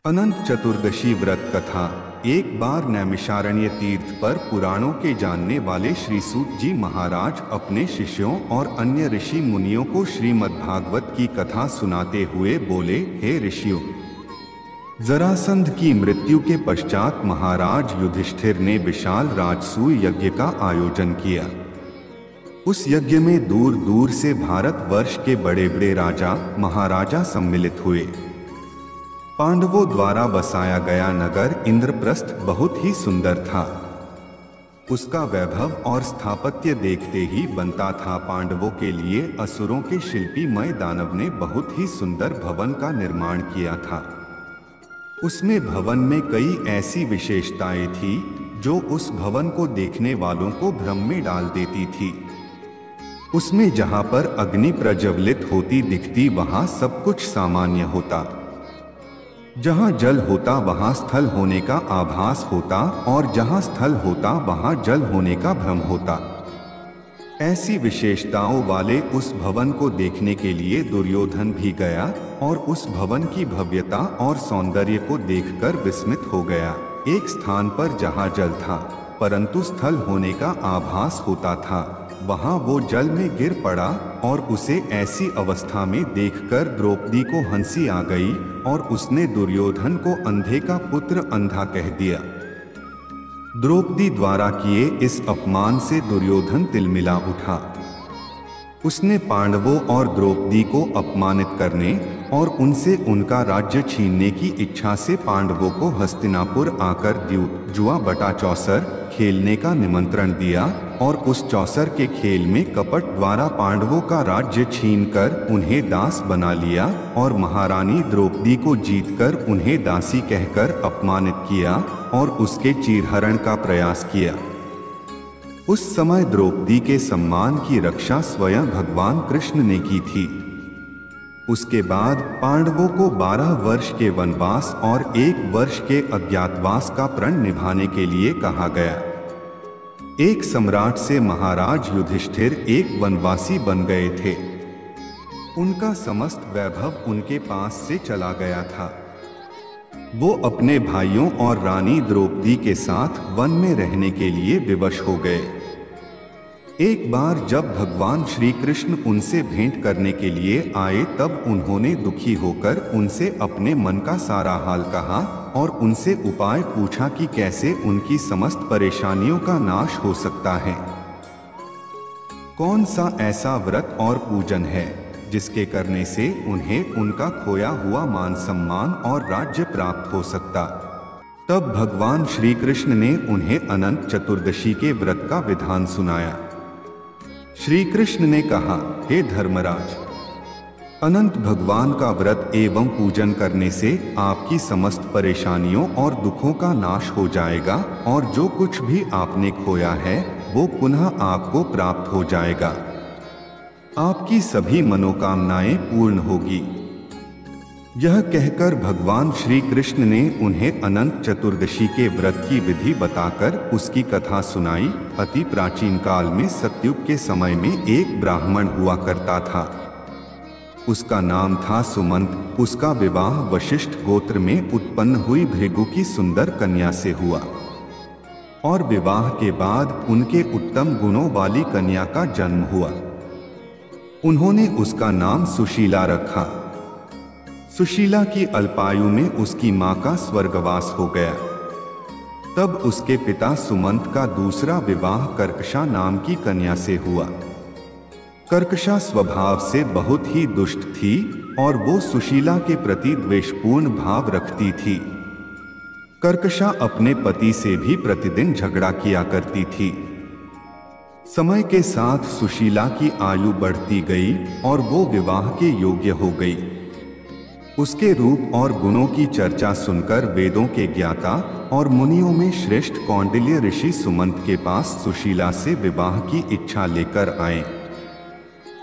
अनंत चतुर्दशी व्रत कथा। एक बार नैमिषारण्य तीर्थ पर पुराणों के जानने वाले श्री सूत जी महाराज अपने शिष्यों और अन्य ऋषि मुनियों को श्रीमद्भागवत की कथा सुनाते हुए बोले, हे ऋषियों, जरासंध की मृत्यु के पश्चात महाराज युधिष्ठिर ने विशाल राजसूय यज्ञ का आयोजन किया। उस यज्ञ में दूर दूर से भारतवर्ष के बड़े बड़े राजा महाराजा सम्मिलित हुए। पांडवों द्वारा बसाया गया नगर इंद्रप्रस्थ बहुत ही सुंदर था। उसका वैभव और स्थापत्य देखते ही बनता था। पांडवों के लिए असुरों के शिल्पी मय दानव ने बहुत ही सुंदर भवन का निर्माण किया था। उसमें भवन में कई ऐसी विशेषताएं थी जो उस भवन को देखने वालों को भ्रम में डाल देती थी। उसमें जहां पर अग्नि प्रज्वलित होती दिखती वहां सब कुछ सामान्य होता। जहां जल होता वहां स्थल होने का आभास होता और जहां स्थल होता वहां जल होने का भ्रम होता। ऐसी विशेषताओं वाले उस भवन को देखने के लिए दुर्योधन भी गया और उस भवन की भव्यता और सौंदर्य को देखकर विस्मित हो गया। एक स्थान पर जहां जल था परंतु स्थल होने का आभास होता था, वहां वो जल में गिर पड़ा और उसे ऐसी अवस्था में देखकर द्रौपदी को हंसी आ गई और उसने दुर्योधन को अंधे का पुत्र अंधा कह दिया। द्रौपदी द्वारा किए इस अपमान से दुर्योधन तिलमिला उठा। उसने पांडवों और द्रौपदी को अपमानित करने और उनसे उनका राज्य छीनने की इच्छा से पांडवों को हस्तिनापुर आकर जुआ बटा चौसर खेलने का निमंत्रण दिया और उस चौसर के खेल में कपट द्वारा पांडवों का राज्य छीनकर उन्हें दास बना लिया और महारानी द्रौपदी को जीतकर उन्हें दासी कहकर अपमानित किया और उसके चीरहरण का प्रयास किया। उस समय द्रौपदी के सम्मान की रक्षा स्वयं भगवान कृष्ण ने की थी। उसके बाद पांडवों को 12 वर्ष के वनवास और 1 वर्ष के अज्ञातवास का प्रण निभाने के लिए कहा गया। एक सम्राट से महाराज युधिष्ठिर एक वनवासी बन गए थे। उनका समस्त वैभव उनके पास से चला गया था। वो अपने भाइयों और रानी द्रौपदी के साथ वन में रहने के लिए विवश हो गए। एक बार जब भगवान श्री कृष्ण उनसे भेंट करने के लिए आए तब उन्होंने दुखी होकर उनसे अपने मन का सारा हाल कहा और उनसे उपाय पूछा कि कैसे उनकी समस्त परेशानियों का नाश हो सकता है। कौन सा ऐसा व्रत और पूजन है जिसके करने से उन्हें उनका खोया हुआ मान सम्मान और राज्य प्राप्त हो सकता। तब भगवान श्री कृष्ण ने उन्हें अनंत चतुर्दशी के व्रत का विधान सुनाया। श्री कृष्ण ने कहा, हे धर्मराज, अनंत भगवान का व्रत एवं पूजन करने से आपकी समस्त परेशानियों और दुखों का नाश हो जाएगा और जो कुछ भी आपने खोया है वो पुनः आपको प्राप्त हो जाएगा। आपकी सभी मनोकामनाएं पूर्ण होगी। यह कहकर भगवान श्री कृष्ण ने उन्हें अनंत चतुर्दशी के व्रत की विधि बताकर उसकी कथा सुनाई। अति प्राचीन काल में सतयुग के समय में एक ब्राह्मण हुआ करता था। उसका नाम था सुमंत। उसका विवाह वशिष्ठ गोत्र में उत्पन्न हुई भृगु की सुंदर कन्या से हुआ और विवाह के बाद उनके उत्तम गुणों वाली कन्या का जन्म हुआ। उन्होंने उसका नाम सुशीला रखा। सुशीला की अल्पायु में उसकी मां का स्वर्गवास हो गया। तब उसके पिता सुमंत का दूसरा विवाह कर्कशा नाम की कन्या से हुआ। कर्कशा स्वभाव से बहुत ही दुष्ट थी और वो सुशीला के प्रति द्वेषपूर्ण भाव रखती थी। कर्कशा अपने पति से भी प्रतिदिन झगड़ा किया करती थी। समय के साथ सुशीला की आयु बढ़ती गई और वो विवाह के योग्य हो गई। उसके रूप और गुणों की चर्चा सुनकर वेदों के ज्ञाता और मुनियों में श्रेष्ठ कौंडिल्य ऋषि सुमंत के पास सुशीला से विवाह की इच्छा लेकर आए।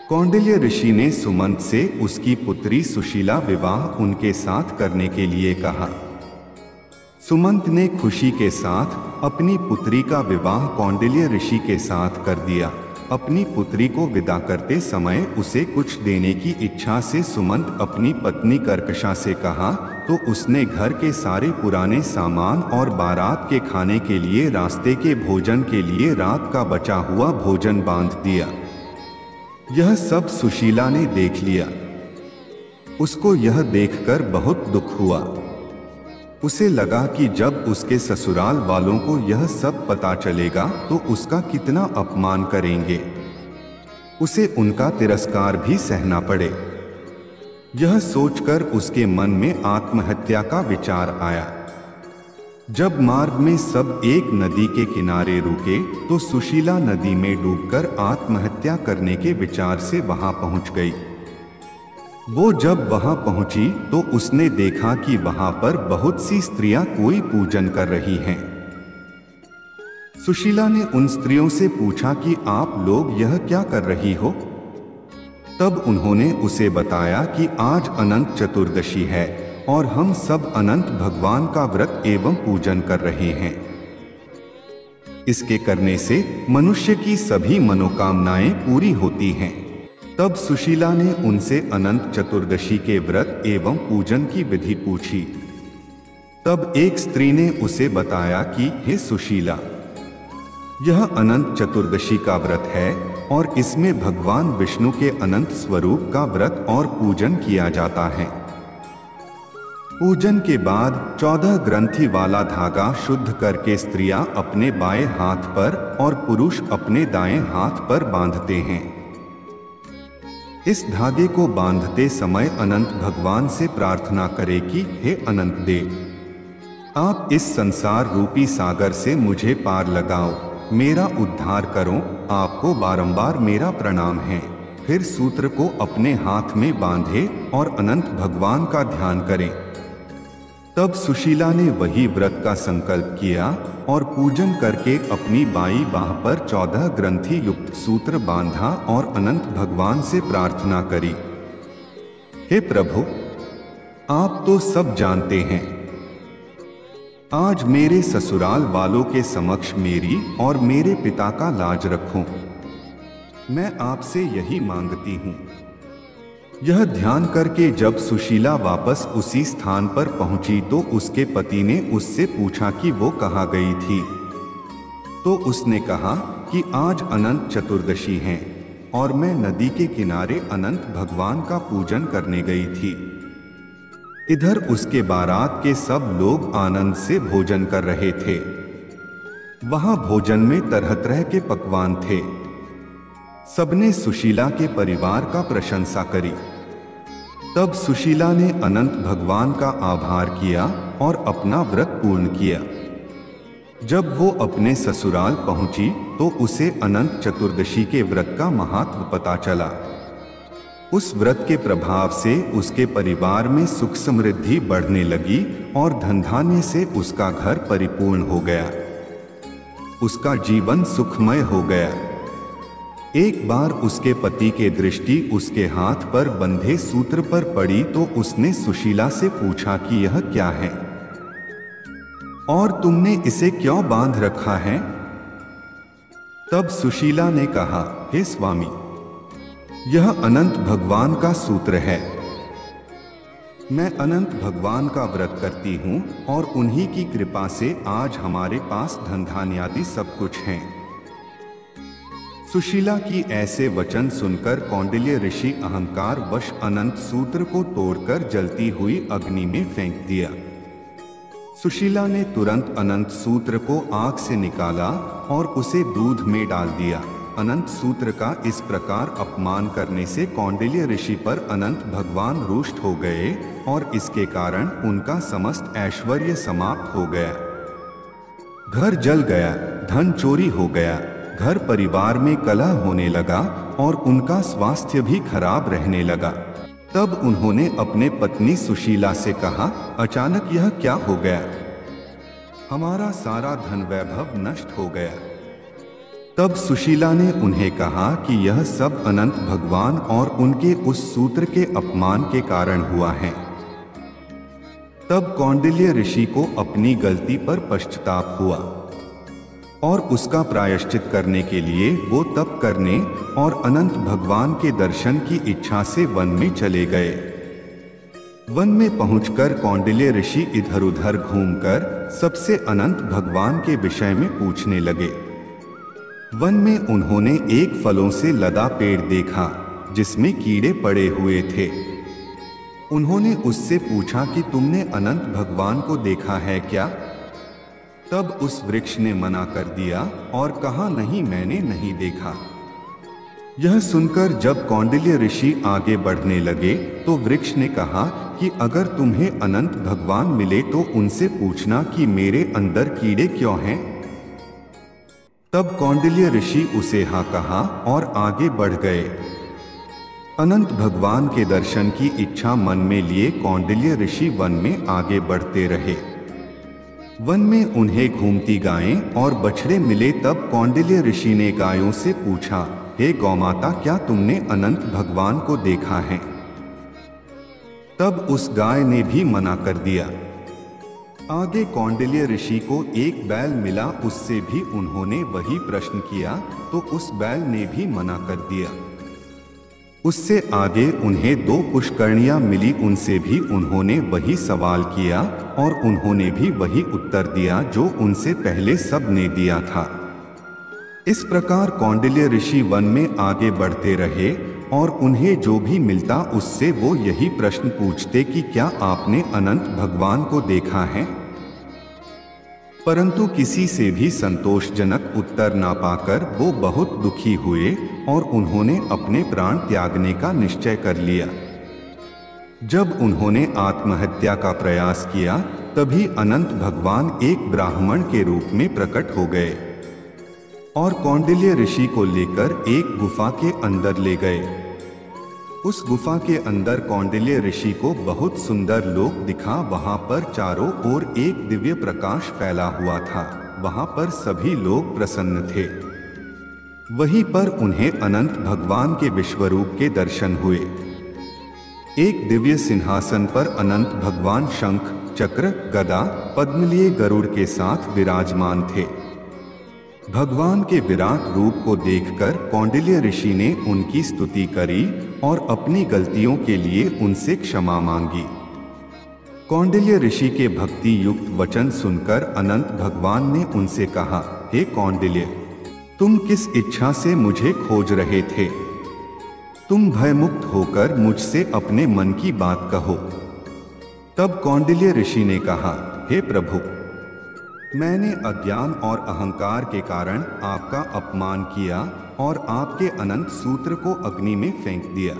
कौंडिल्य ऋषि ने सुमंत से उसकी पुत्री सुशीला विवाह उनके साथ करने के लिए कहा। सुमंत ने खुशी के साथ अपनी पुत्री का विवाह कौंडिल्य ऋषि के साथ कर दिया। अपनी पुत्री को विदा करते समय उसे कुछ देने की इच्छा से सुमंत अपनी पत्नी कर्कशा से कहा, तो उसने घर के सारे पुराने सामान और बारात के खाने के लिए रास्ते के भोजन के लिए रात का बचा हुआ भोजन बांध दिया। यह सब सुशीला ने देख लिया। उसको यह देखकर बहुत दुख हुआ। उसे लगा कि जब उसके ससुराल वालों को यह सब पता चलेगा तो उसका कितना अपमान करेंगे, उसे उनका तिरस्कार भी सहना पड़े। यह सोचकर उसके मन में आत्महत्या का विचार आया। जब मार्ग में सब एक नदी के किनारे रुके तो सुशीला नदी में डूबकर आत्महत्या करने के विचार से वहां पहुंच गई। वो जब वहां पहुंची तो उसने देखा कि वहां पर बहुत सी स्त्रियां कोई पूजन कर रही हैं। सुशीला ने उन स्त्रियों से पूछा कि आप लोग यह क्या कर रही हो? तब उन्होंने उसे बताया कि आज अनंत चतुर्दशी है और हम सब अनंत भगवान का व्रत एवं पूजन कर रहे हैं। इसके करने से मनुष्य की सभी मनोकामनाएं पूरी होती हैं। तब सुशीला ने उनसे अनंत चतुर्दशी के व्रत एवं पूजन की विधि पूछी। तब एक स्त्री ने उसे बताया कि हे सुशीला, यह अनंत चतुर्दशी का व्रत है और इसमें भगवान विष्णु के अनंत स्वरूप का व्रत और पूजन किया जाता है। पूजन के बाद 14 ग्रंथि वाला धागा शुद्ध करके स्त्रियां अपने बाएं हाथ पर और पुरुष अपने दाएं हाथ पर बांधते हैं। इस धागे को बांधते समय अनंत भगवान से प्रार्थना करें कि हे अनंत देव, आप इस संसार रूपी सागर से मुझे पार लगाओ, मेरा उद्धार करो, आपको बारंबार मेरा प्रणाम है। फिर सूत्र को अपने हाथ में बांधे और अनंत भगवान का ध्यान करें। तब सुशीला ने वही व्रत का संकल्प किया और पूजन करके अपनी बाईं बाह पर 14 ग्रंथि युक्त सूत्र बांधा और अनंत भगवान से प्रार्थना करी, हे प्रभु, आप तो सब जानते हैं, आज मेरे ससुराल वालों के समक्ष मेरी और मेरे पिता का लाज रखो। मैं आपसे यही मांगती हूँ। यह ध्यान करके जब सुशीला वापस उसी स्थान पर पहुंची तो उसके पति ने उससे पूछा कि वो कहाँ गई थी। तो उसने कहा कि आज अनंत चतुर्दशी है और मैं नदी के किनारे अनंत भगवान का पूजन करने गई थी। इधर उसके बारात के सब लोग आनंद से भोजन कर रहे थे। वहां भोजन में तरह तरह के पकवान थे। सबने सुशीला के परिवार का प्रशंसा करी। तब सुशीला ने अनंत भगवान का आभार किया और अपना व्रत पूर्ण किया। जब वो अपने ससुराल पहुंची तो उसे अनंत चतुर्दशी के व्रत का महत्व पता चला। उस व्रत के प्रभाव से उसके परिवार में सुख समृद्धि बढ़ने लगी और धन धान्य से उसका घर परिपूर्ण हो गया। उसका जीवन सुखमय हो गया। एक बार उसके पति की दृष्टि उसके हाथ पर बंधे सूत्र पर पड़ी तो उसने सुशीला से पूछा कि यह क्या है और तुमने इसे क्यों बांध रखा है? तब सुशीला ने कहा, हे स्वामी, यह अनंत भगवान का सूत्र है। मैं अनंत भगवान का व्रत करती हूँ और उन्हीं की कृपा से आज हमारे पास धन धान्यादि सब कुछ है। सुशीला की ऐसे वचन सुनकर कौंडिल्य ऋषि अहंकार वश अनंत सूत्र को तोड़कर जलती हुई अग्नि में फेंक दिया। सुशीला ने तुरंत अनंत सूत्र को आग से निकाला और उसे दूध में डाल दिया। अनंत सूत्र का इस प्रकार अपमान करने से कौंडिल्य ऋषि पर अनंत भगवान रुष्ट हो गए और इसके कारण उनका समस्त ऐश्वर्य समाप्त हो गया। घर जल गया, धन चोरी हो गया, घर परिवार में कलह होने लगा और उनका स्वास्थ्य भी खराब रहने लगा। तब उन्होंने अपने पत्नी सुशीला से कहा, अचानक यह क्या हो गया? हमारा सारा धन वैभव नष्ट हो गया। तब सुशीला ने उन्हें कहा कि यह सब अनंत भगवान और उनके उस सूत्र के अपमान के कारण हुआ है। तब कौंडिल्य ऋषि को अपनी गलती पर पश्चाताप हुआ और उसका प्रायश्चित करने के लिए वो तप करने और अनंत भगवान के दर्शन की इच्छा से वन में चले गए। वन में पहुंचकर कौंडिल्य ऋषि इधर उधर घूमकर सबसे अनंत भगवान के विषय में पूछने लगे। वन में उन्होंने एक फलों से लदा पेड़ देखा जिसमें कीड़े पड़े हुए थे। उन्होंने उससे पूछा कि तुमने अनंत भगवान को देखा है क्या? तब उस वृक्ष ने मना कर दिया और कहा, नहीं, मैंने नहीं देखा। यह सुनकर जब कौंडिल्य ऋषि आगे बढ़ने लगे तो वृक्ष ने कहा कि अगर तुम्हें अनंत भगवान मिले तो उनसे पूछना कि मेरे अंदर कीड़े क्यों हैं। तब कौंडिल्य ऋषि उसे हाँ कहा और आगे बढ़ गए। अनंत भगवान के दर्शन की इच्छा मन में लिए कौंडिल्य ऋषि वन में आगे बढ़ते रहे। वन में उन्हें घूमती गायें और बछड़े मिले। तब कौंडिल्य ऋषि ने गायों से पूछा, हे गौमाता, क्या तुमने अनंत भगवान को देखा है? तब उस गाय ने भी मना कर दिया। आगे कौंडिल्य ऋषि को एक बैल मिला, उससे भी उन्होंने वही प्रश्न किया तो उस बैल ने भी मना कर दिया। उससे आगे उन्हें 2 पुष्करणियां मिली, उनसे भी उन्होंने वही सवाल किया और उन्होंने भी वही उत्तर दिया जो उनसे पहले सब ने दिया था। इस प्रकार कौंडिल्य ऋषि वन में आगे बढ़ते रहे और उन्हें जो भी मिलता उससे वो यही प्रश्न पूछते कि क्या आपने अनंत भगवान को देखा है? परंतु किसी से भी संतोषजनक उत्तर ना पाकर वो बहुत दुखी हुए और उन्होंने अपने प्राण त्यागने का निश्चय कर लिया। जब उन्होंने आत्महत्या का प्रयास किया तभी अनंत भगवान एक ब्राह्मण के रूप में प्रकट हो गए और कौंडिल्य ऋषि को लेकर एक गुफा के अंदर ले गए। उस गुफा के अंदर कौंडिल्य ऋषि को बहुत सुंदर लोक दिखा। वहां पर चारों ओर एक दिव्य प्रकाश फैला हुआ था। वहां पर सभी लोग प्रसन्न थे। वहीं पर उन्हें अनंत भगवान के विश्वरूप के दर्शन हुए। एक दिव्य सिंहासन पर अनंत भगवान शंख, चक्र, गदा, पद्म लिए गरुड़ के साथ विराजमान थे। भगवान के विराट रूप को देखकर कौंडिल्य ऋषि ने उनकी स्तुति करी और अपनी गलतियों के लिए उनसे क्षमा मांगी। कौंडिल्य ऋषि के भक्ति युक्त वचन सुनकर अनंत भगवान ने उनसे कहा, हे कौंडिल्य, तुम किस इच्छा से मुझे खोज रहे थे? तुम भयमुक्त होकर मुझसे अपने मन की बात कहो। तब कौंडिल्य ऋषि ने कहा, हे प्रभु, मैंने अज्ञान और अहंकार के कारण आपका अपमान किया और आपके अनंत सूत्र को अग्नि में फेंक दिया,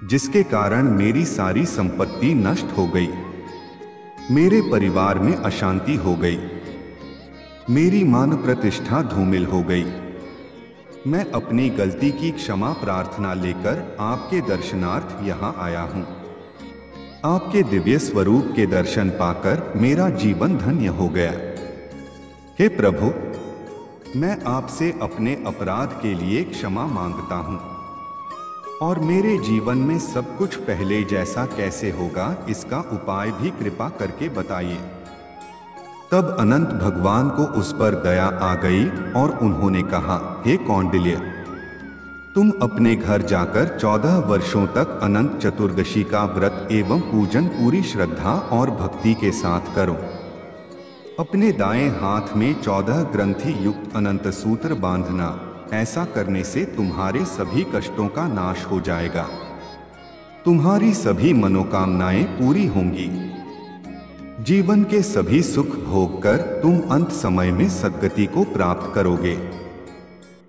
जिसके कारण मेरी सारी संपत्ति नष्ट हो गई। मेरे परिवार में अशांति हो गई। मेरी मान प्रतिष्ठा धूमिल हो गई। मैं अपनी गलती की क्षमा प्रार्थना लेकर आपके दर्शनार्थ यहाँ आया हूँ। आपके दिव्य स्वरूप के दर्शन पाकर मेरा जीवन धन्य हो गया। हे प्रभु, मैं आपसे अपने अपराध के लिए क्षमा मांगता हूँ और मेरे जीवन में सब कुछ पहले जैसा कैसे होगा इसका उपाय भी कृपा करके बताइए। तब अनंत भगवान को उस पर दया आ गई और उन्होंने कहा, हे कौंडिल्य, तुम अपने घर जाकर 14 वर्षों तक अनंत चतुर्दशी का व्रत एवं पूजन पूरी श्रद्धा और भक्ति के साथ करो। अपने दाएं हाथ में 14 ग्रंथि युक्त अनंत सूत्र बांधना। ऐसा करने से तुम्हारे सभी कष्टों का नाश हो जाएगा। तुम्हारी सभी मनोकामनाएं पूरी होंगी। जीवन के सभी सुख भोग कर तुम अंत समय में सद्गति को प्राप्त करोगे।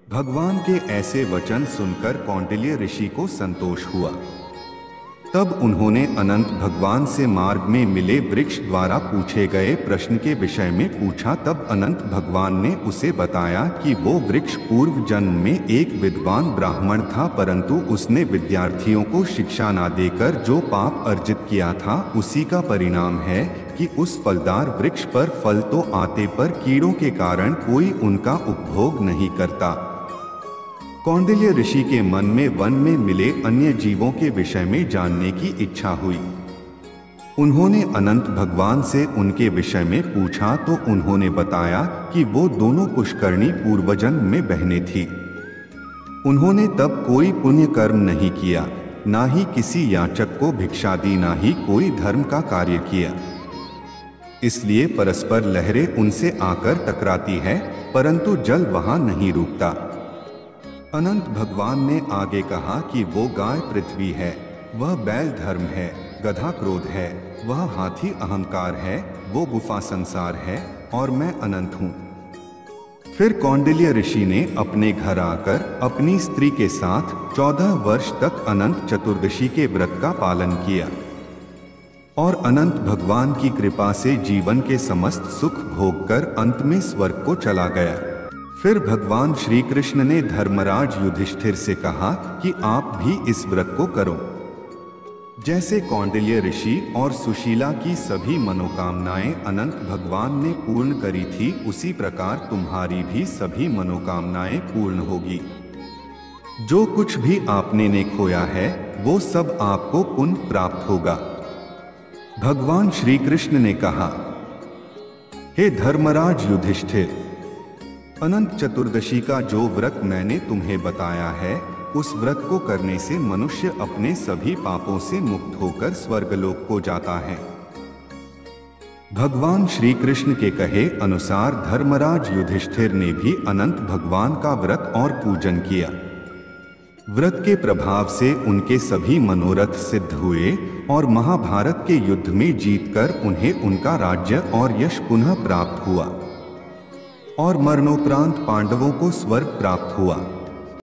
भगवान के ऐसे वचन सुनकर कौंडिल्य ऋषि को संतोष हुआ। तब उन्होंने अनंत भगवान से मार्ग में मिले वृक्ष द्वारा पूछे गए प्रश्न के विषय में पूछा। तब अनंत भगवान ने उसे बताया कि वो वृक्ष पूर्व जन्म में एक विद्वान ब्राह्मण था, परंतु उसने विद्यार्थियों को शिक्षा ना देकर जो पाप अर्जित किया था उसी का परिणाम है कि उस फलदार वृक्ष पर फल तो आते पर कीड़ों के कारण कोई उनका उपभोग नहीं करता। कौंडिल्य ऋषि के मन में वन में मिले अन्य जीवों के विषय में जानने की इच्छा हुई। उन्होंने अनंत भगवान से उनके विषय में पूछा तो उन्होंने बताया कि वो दोनों पुष्करणी पूर्वजन्म में बहनें थीं। उन्होंने तब कोई पुण्य कर्म नहीं किया, ना ही किसी याचक को भिक्षा दी, ना ही कोई धर्म का कार्य किया। इसलिए परस्पर लहरें उनसे आकर टकराती है, परंतु जल वहां नहीं रुकता। अनंत भगवान ने आगे कहा कि वो गाय पृथ्वी है, वह बैल धर्म है, गधा क्रोध है, वह हाथी अहंकार है, वो गुफा संसार है और मैं अनंत हूँ। फिर कौंडिल्य ऋषि ने अपने घर आकर अपनी स्त्री के साथ 14 वर्ष तक अनंत चतुर्दशी के व्रत का पालन किया और अनंत भगवान की कृपा से जीवन के समस्त सुख भोग कर अंत में स्वर्ग को चला गया। फिर भगवान श्री कृष्ण ने धर्मराज युधिष्ठिर से कहा कि आप भी इस व्रत को करो। जैसे कौंडिल्य ऋषि और सुशीला की सभी मनोकामनाएं अनंत भगवान ने पूर्ण करी थी, उसी प्रकार तुम्हारी भी सभी मनोकामनाएं पूर्ण होगी। जो कुछ भी आपने ने खोया है वो सब आपको पुनः प्राप्त होगा। भगवान श्री कृष्ण ने कहा, हे धर्मराज युधिष्ठिर, अनंत चतुर्दशी का जो व्रत मैंने तुम्हें बताया है, उस व्रत को करने से मनुष्य अपने सभी पापों से मुक्त होकर स्वर्गलोक को जाता है। भगवान श्री कृष्ण के कहे अनुसार धर्मराज युधिष्ठिर ने भी अनंत भगवान का व्रत और पूजन किया। व्रत के प्रभाव से उनके सभी मनोरथ सिद्ध हुए और महाभारत के युद्ध में जीतकर उन्हें उनका राज्य और यश पुनः प्राप्त हुआ और मरणोपरांत पांडवों को स्वर्ग प्राप्त हुआ।